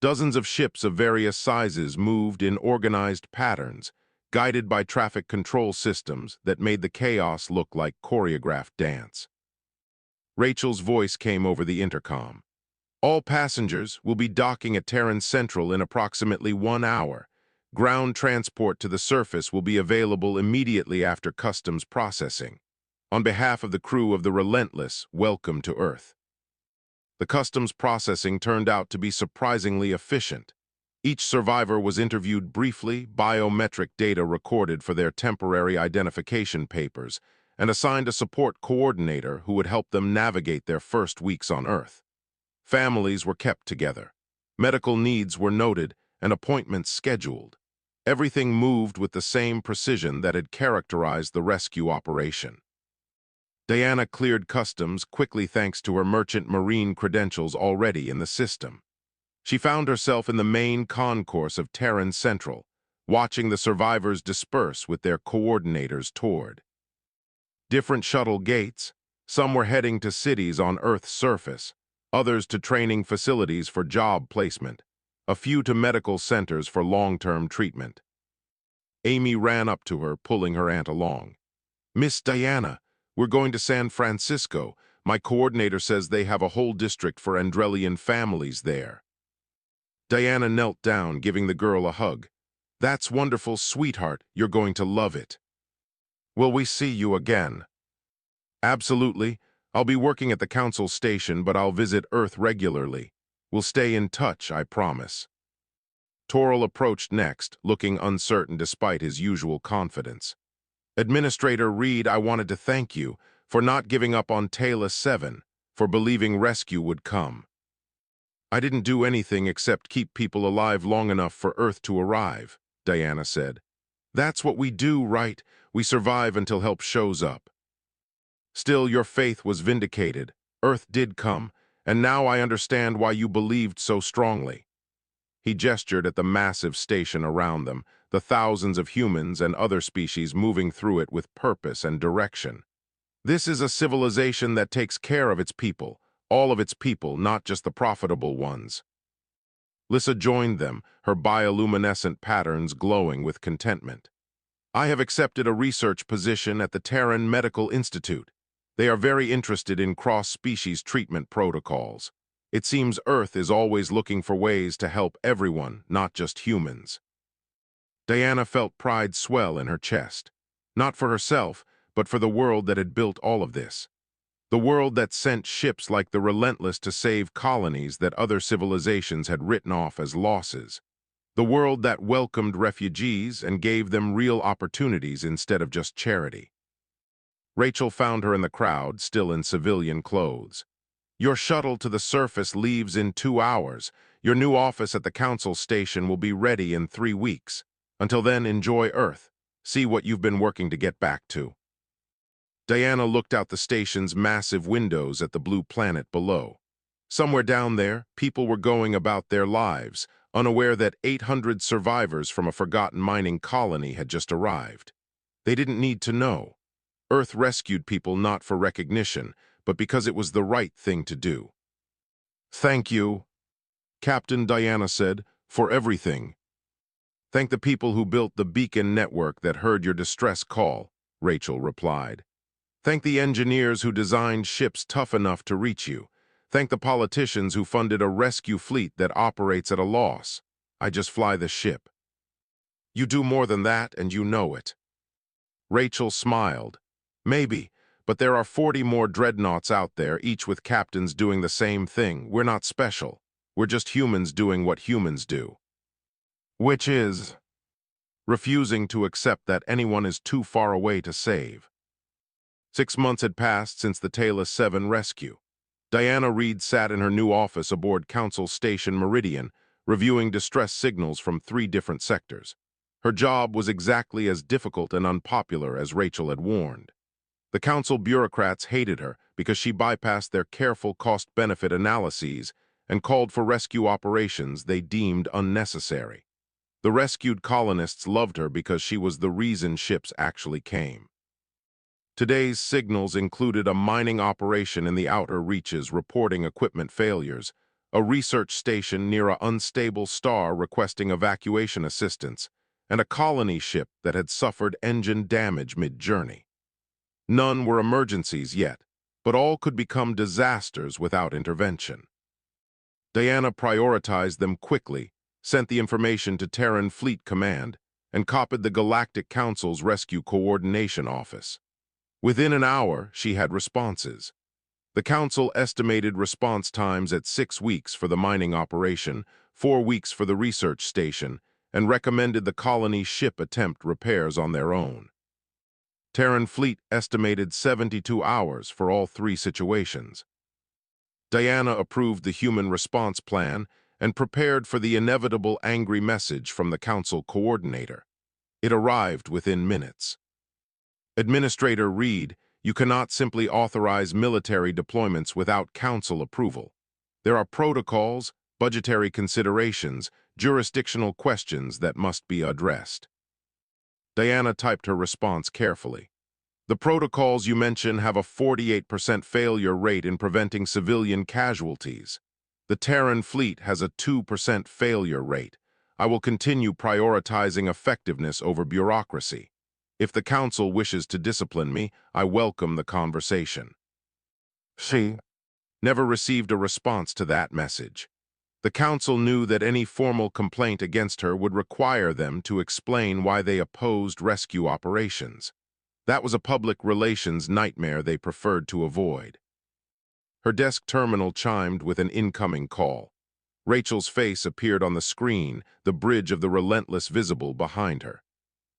Dozens of ships of various sizes moved in organized patterns, guided by traffic control systems that made the chaos look like choreographed dance. Rachel's voice came over the intercom. "All passengers will be docking at Terran Central in approximately 1 hour. Ground transport to the surface will be available immediately after customs processing. On behalf of the crew of the Relentless, welcome to Earth." The customs processing turned out to be surprisingly efficient. Each survivor was interviewed briefly, biometric data recorded for their temporary identification papers, and assigned a support coordinator who would help them navigate their first weeks on Earth. Families were kept together. Medical needs were noted and appointments scheduled. Everything moved with the same precision that had characterized the rescue operation. Diana cleared customs quickly thanks to her merchant marine credentials already in the system. She found herself in the main concourse of Terran Central, watching the survivors disperse with their coordinators toward different shuttle gates. Some were heading to cities on Earth's surface, others to training facilities for job placement, a few to medical centers for long-term treatment. Amy ran up to her, pulling her aunt along. "Miss Diana, we're going to San Francisco. My coordinator says they have a whole district for Andrelian families there." Diana knelt down, giving the girl a hug. "That's wonderful, sweetheart. You're going to love it." "Will we see you again?" "Absolutely. I'll be working at the council station, but I'll visit Earth regularly. We'll stay in touch, I promise." Toril approached next, looking uncertain despite his usual confidence. "Administrator Reed, I wanted to thank you for not giving up on Taylor 7, for believing rescue would come." "I didn't do anything except keep people alive long enough for Earth to arrive," Diana said. "That's what we do, right? We survive until help shows up." "Still, your faith was vindicated. Earth did come, and now I understand why you believed so strongly." He gestured at the massive station around them, the thousands of humans and other species moving through it with purpose and direction. "This is a civilization that takes care of its people, all of its people, not just the profitable ones." Lissa joined them, her bioluminescent patterns glowing with contentment. "I have accepted a research position at the Terran Medical Institute. They are very interested in cross-species treatment protocols. It seems Earth is always looking for ways to help everyone, not just humans." Diana felt pride swell in her chest. Not for herself, but for the world that had built all of this. The world that sent ships like the Relentless to save colonies that other civilizations had written off as losses. The world that welcomed refugees and gave them real opportunities instead of just charity. Rachel found her in the crowd, still in civilian clothes. "Your shuttle to the surface leaves in 2 hours. Your new office at the council station will be ready in 3 weeks. Until then, enjoy Earth. See what you've been working to get back to." Diana looked out the station's massive windows at the blue planet below. Somewhere down there, people were going about their lives, unaware that 800 survivors from a forgotten mining colony had just arrived. They didn't need to know. Earth rescued people not for recognition, but because it was the right thing to do. "Thank you," Captain Diana said, "for everything." "Thank the people who built the beacon network that heard your distress call," Rachel replied. "Thank the engineers who designed ships tough enough to reach you. Thank the politicians who funded a rescue fleet that operates at a loss. I just fly the ship." "You do more than that, and you know it." Rachel smiled. "Maybe, but there are 40 more dreadnoughts out there, each with captains doing the same thing. We're not special. We're just humans doing what humans do." "Which is?" "Refusing to accept that anyone is too far away to save." 6 months had passed since the Taylor 7 rescue. Diana Reed sat in her new office aboard Council Station Meridian, reviewing distress signals from 3 different sectors. Her job was exactly as difficult and unpopular as Rachel had warned. The council bureaucrats hated her because she bypassed their careful cost-benefit analyses and called for rescue operations they deemed unnecessary. The rescued colonists loved her because she was the reason ships actually came. Today's signals included a mining operation in the outer reaches reporting equipment failures, a research station near an unstable star requesting evacuation assistance, and a colony ship that had suffered engine damage mid-journey. None were emergencies yet, but all could become disasters without intervention. Diana prioritized them quickly, sent the information to Terran Fleet Command, and copied the Galactic Council's Rescue Coordination Office. Within an hour, she had responses. The Council estimated response times at 6 weeks for the mining operation, 4 weeks for the research station, and recommended the colony ship attempt repairs on their own. Terran Fleet estimated 72 hours for all 3 situations. Diana approved the human response plan and prepared for the inevitable angry message from the council coordinator. It arrived within minutes. Administrator Reed, you cannot simply authorize military deployments without council approval. There are protocols, budgetary considerations, jurisdictional questions that must be addressed. Diana typed her response carefully. The protocols you mention have a 48% failure rate in preventing civilian casualties. The Terran fleet has a 2% failure rate. I will continue prioritizing effectiveness over bureaucracy. If the council wishes to discipline me, I welcome the conversation. She never received a response to that message. The council knew that any formal complaint against her would require them to explain why they opposed rescue operations. That was a public relations nightmare they preferred to avoid. Her desk terminal chimed with an incoming call. Rachel's face appeared on the screen, the bridge of the relentless visible behind her.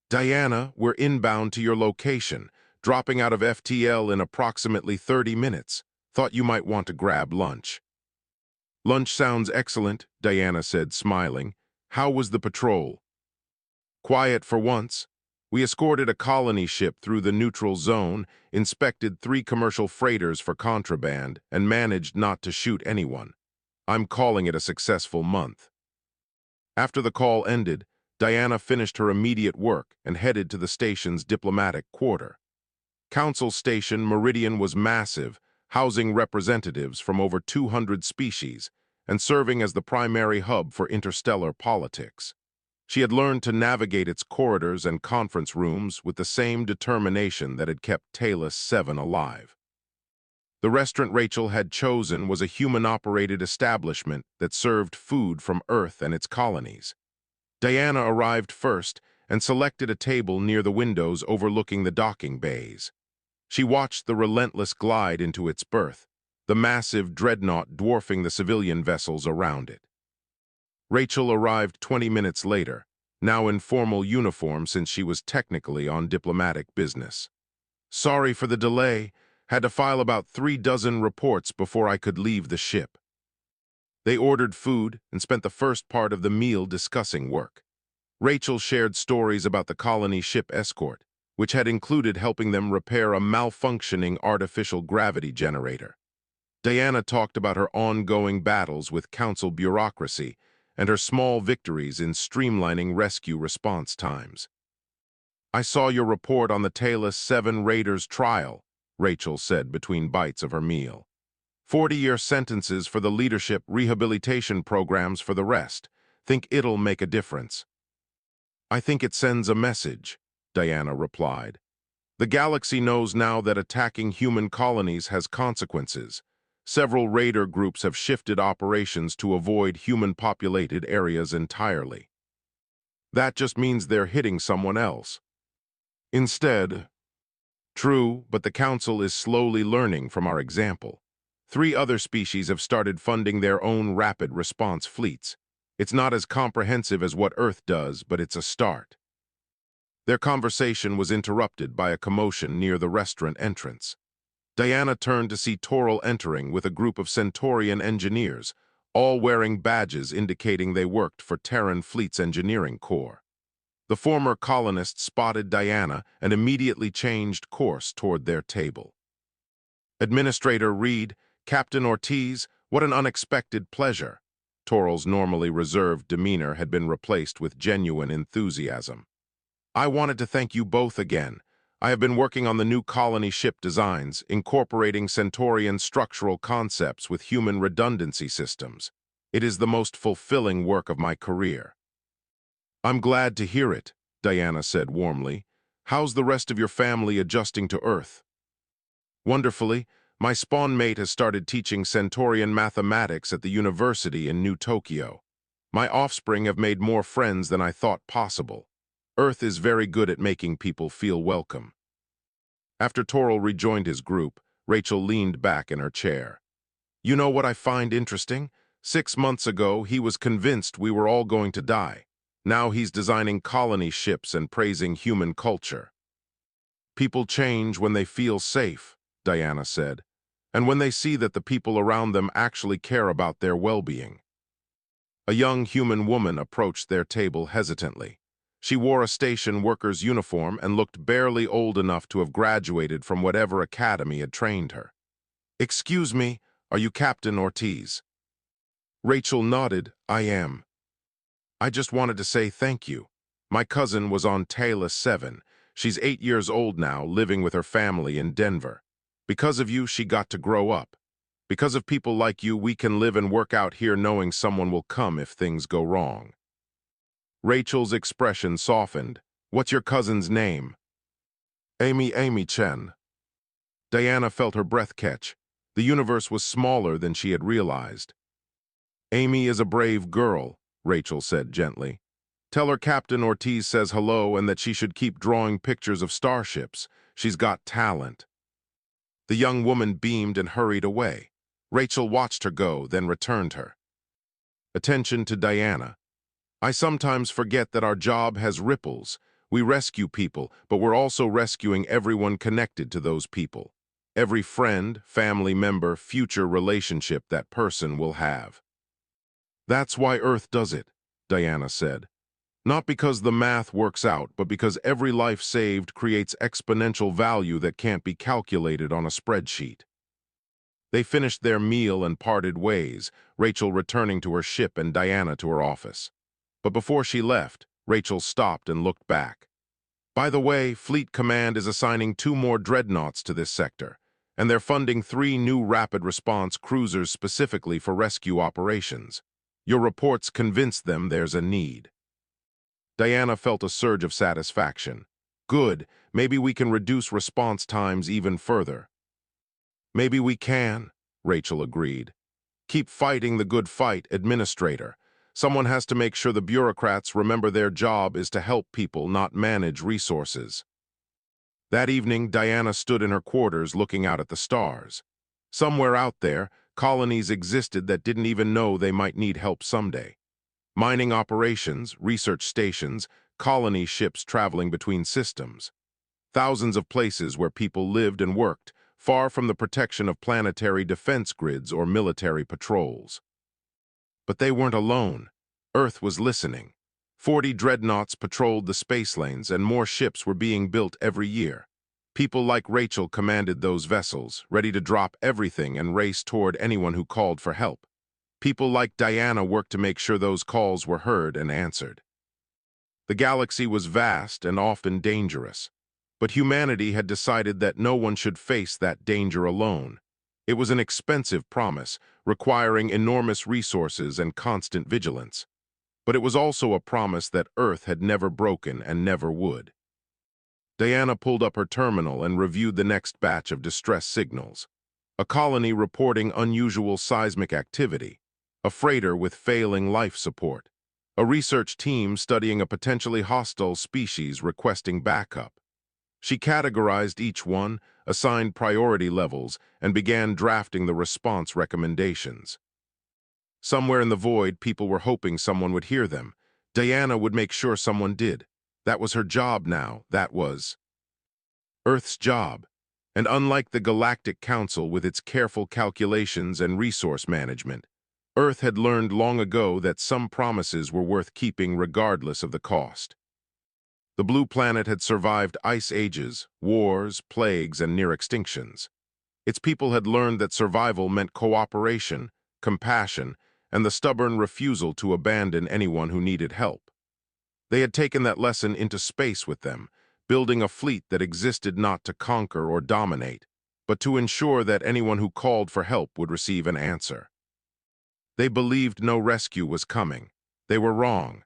Diana, we're inbound to your location, dropping out of FTL in approximately 30 minutes. Thought you might want to grab lunch. Lunch sounds excellent, Diana said, smiling. How was the patrol? Quiet for once. We escorted a colony ship through the neutral zone, inspected 3 commercial freighters for contraband, and managed not to shoot anyone. I'm calling it a successful month. After the call ended, Diana finished her immediate work and headed to the station's diplomatic quarter. Council Station Meridian was massive, housing representatives from over 200 species and serving as the primary hub for interstellar politics. She had learned to navigate its corridors and conference rooms with the same determination that had kept Talus 7 alive. The restaurant Rachel had chosen was a human-operated establishment that served food from Earth and its colonies. Diana arrived first and selected a table near the windows overlooking the docking bays. She watched the relentless glide into its berth, the massive dreadnought dwarfing the civilian vessels around it. Rachel arrived 20 minutes later, now in formal uniform since she was technically on diplomatic business. Sorry for the delay. Had to file about 36 reports before I could leave the ship. They ordered food and spent the first part of the meal discussing work. Rachel shared stories about the colony ship escort, which had included helping them repair a malfunctioning artificial gravity generator. Diana talked about her ongoing battles with council bureaucracy and her small victories in streamlining rescue response times. I saw your report on the Talus 7 Raiders trial, Rachel said between bites of her meal. 40-year sentences for the leadership, rehabilitation programs for the rest. Think it'll make a difference. I think it sends a message, Diana replied. The galaxy knows now that attacking human colonies has consequences. Several raider groups have shifted operations to avoid human-populated areas entirely. That just means they're hitting someone else. Instead, true, but the Council is slowly learning from our example. 3 other species have started funding their own rapid response fleets. It's not as comprehensive as what Earth does, but it's a start. Their conversation was interrupted by a commotion near the restaurant entrance. Diana turned to see Toril entering with a group of Centaurian engineers, all wearing badges indicating they worked for Terran Fleet's Engineering Corps. The former colonists spotted Diana and immediately changed course toward their table. Administrator Reed, Captain Ortiz, what an unexpected pleasure. Toril's normally reserved demeanor had been replaced with genuine enthusiasm. I wanted to thank you both again. I have been working on the new colony ship designs, incorporating Centaurian structural concepts with human redundancy systems. It is the most fulfilling work of my career. I'm glad to hear it, Diana said warmly. How's the rest of your family adjusting to Earth? Wonderfully. My spawn mate has started teaching Centaurian mathematics at the university in New Tokyo. My offspring have made more friends than I thought possible. Earth is very good at making people feel welcome. After Toril rejoined his group, Rachel leaned back in her chair. You know what I find interesting? 6 months ago, he was convinced we were all going to die. Now he's designing colony ships and praising human culture. People change when they feel safe, Diana said, and when they see that the people around them actually care about their well-being. A young human woman approached their table hesitantly. She wore a station worker's uniform and looked barely old enough to have graduated from whatever academy had trained her. "Excuse me, are you Captain Ortiz?" Rachel nodded. "I am. I just wanted to say thank you. My cousin was on Taylor 7. She's 8 years old now, living with her family in Denver. Because of you, she got to grow up. Because of people like you, we can live and work out here knowing someone will come if things go wrong." Rachel's expression softened. "What's your cousin's name?" Amy Chen." Diana felt her breath catch. The universe was smaller than she had realized. "Amy is a brave girl," Rachel said gently. "Tell her Captain Ortiz says hello and that she should keep drawing pictures of starships. She's got talent." The young woman beamed and hurried away. Rachel watched her go, then returned her attention to Diana. "I sometimes forget that our job has ripples. We rescue people, but we're also rescuing everyone connected to those people. Every friend, family member, future relationship that person will have. That's why Earth does it," Diana said. "Not because the math works out, but because every life saved creates exponential value that can't be calculated on a spreadsheet." They finished their meal and parted ways, Rachel returning to her ship and Diana to her office. But before she left, Rachel stopped and looked back. "By the way, Fleet Command is assigning 2 more dreadnoughts to this sector, and they're funding 3 new rapid response cruisers specifically for rescue operations. Your reports convince them there's a need." Diana felt a surge of satisfaction. "Good, maybe we can reduce response times even further." "Maybe we can," Rachel agreed. "Keep fighting the good fight, Administrator. Someone has to make sure the bureaucrats remember their job is to help people, not manage resources." That evening, Diana stood in her quarters looking out at the stars. Somewhere out there, colonies existed that didn't even know they might need help someday. Mining operations, research stations, colony ships traveling between systems. Thousands of places where people lived and worked, far from the protection of planetary defense grids or military patrols. But they weren't alone. Earth was listening. 40 dreadnoughts patrolled the space lanes, and more ships were being built every year. People like Rachel commanded those vessels, ready to drop everything and race toward anyone who called for help. People like Diana worked to make sure those calls were heard and answered. The galaxy was vast and often dangerous, but humanity had decided that no one should face that danger alone. It was an expensive promise, requiring enormous resources and constant vigilance. But it was also a promise that Earth had never broken and never would. Diana pulled up her terminal and reviewed the next batch of distress signals. A colony reporting unusual seismic activity, a freighter with failing life support, a research team studying a potentially hostile species requesting backup. She categorized each one, assigned priority levels, and began drafting the response recommendations. Somewhere in the void, people were hoping someone would hear them. Diana would make sure someone did. That was her job now. That was Earth's job. And unlike the Galactic Council with its careful calculations and resource management, Earth had learned long ago that some promises were worth keeping regardless of the cost. The blue planet had survived ice ages, wars, plagues, and near extinctions. Its people had learned that survival meant cooperation, compassion, and the stubborn refusal to abandon anyone who needed help. They had taken that lesson into space with them, building a fleet that existed not to conquer or dominate, but to ensure that anyone who called for help would receive an answer. They believed no rescue was coming. They were wrong.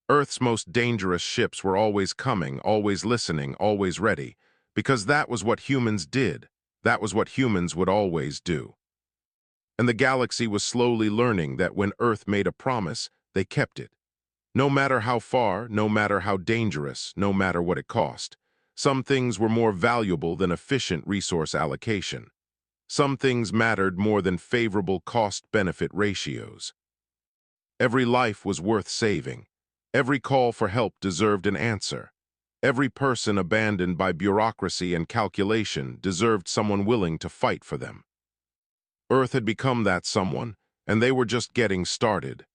Earth's most dangerous ships were always coming, always listening, always ready, because that was what humans did. That was what humans would always do. And the galaxy was slowly learning that when Earth made a promise, they kept it. No matter how far, no matter how dangerous, no matter what it cost, some things were more valuable than efficient resource allocation. Some things mattered more than favorable cost-benefit ratios. Every life was worth saving. Every call for help deserved an answer. Every person abandoned by bureaucracy and calculation deserved someone willing to fight for them. Earth had become that someone, and they were just getting started.